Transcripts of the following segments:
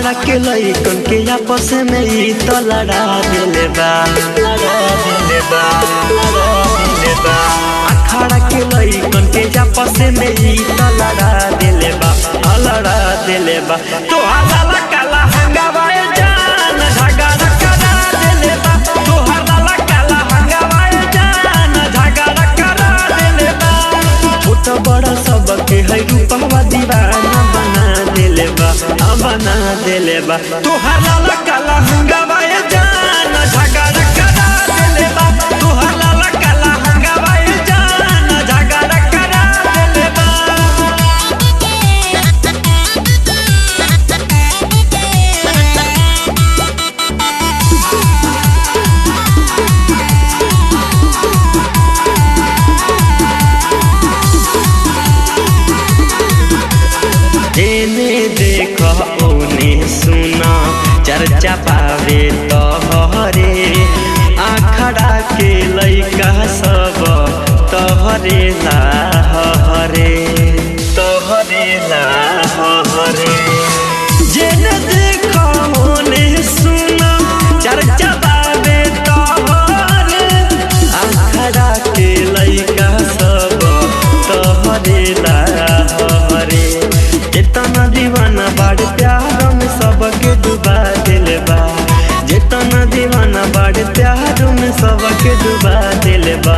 अखाड़ा के लइकन के आपस में ई तो लड़ा दिले बा अखाड़ा के लइकन के आपस में ई तो लड़ा दिले बा तो हला काला हंगावाए जान झगड़ा करा दिले बा तो हला काला हंगावाए जान झगड़ा करा दिले बा छोटा बड़ा सबके है रूपवा दीवाना बना दिले बा तो हला काला हंगावाए जान झगड़ा करा दिले बा तो हला काला हंगावाए जान झगड़ा करा दिले बा। एने देख ओने सुना चर्चा पावे तोहरे आखड़ा के लइका सब तोहरे लाहरे जेने देख ओने सुना चर्चा पावे तोहरे आखड़ा के लइका सब तोहरे लाहरे जितना दीवाना बाड़ प्यार में सबके डुबा दिले बा जितना दीवाना बाड़ प्यार में सबके डुबा दिले बा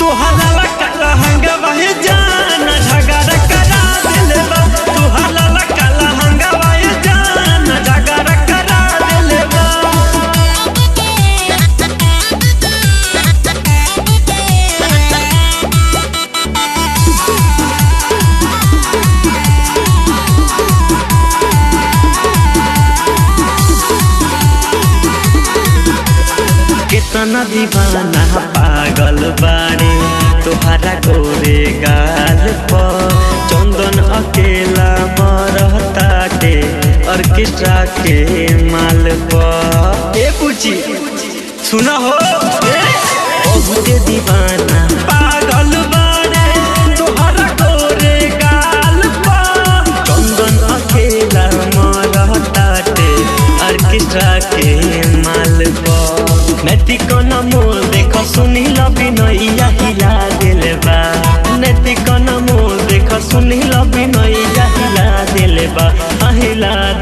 तो हला काला हंगावाए जान झगड़ा करा दिले बा तो हला काला हंगावाए जान झगड़ा करा दिले बा। कितना दीवाना पागल बारे तोहरा गोरे गाल पर चंदन अकेला मरताटे ऑर्केस्ट्रा के माल पर ए पूछी सुना हो बहुत दीवाना पागल बारे तोहरा गोरे गाल पर चंदन अकेला मरताटे ऑर्केस्ट्रा के माल पर नैतिक नमोल देख सुनी लबिनैया हिला दिले बा नैतिक नमोल देख सुनी लबिनैया हिला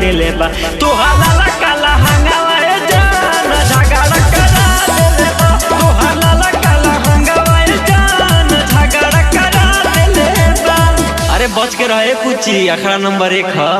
दिले बा तो हला काला हंगावाए जान झगड़ा करा दिले बा तो हला काला हंगावाए जान झगड़ा करा दिले बा। अरे बच के रहे पूछी अखाड़ा नंबर 1 है।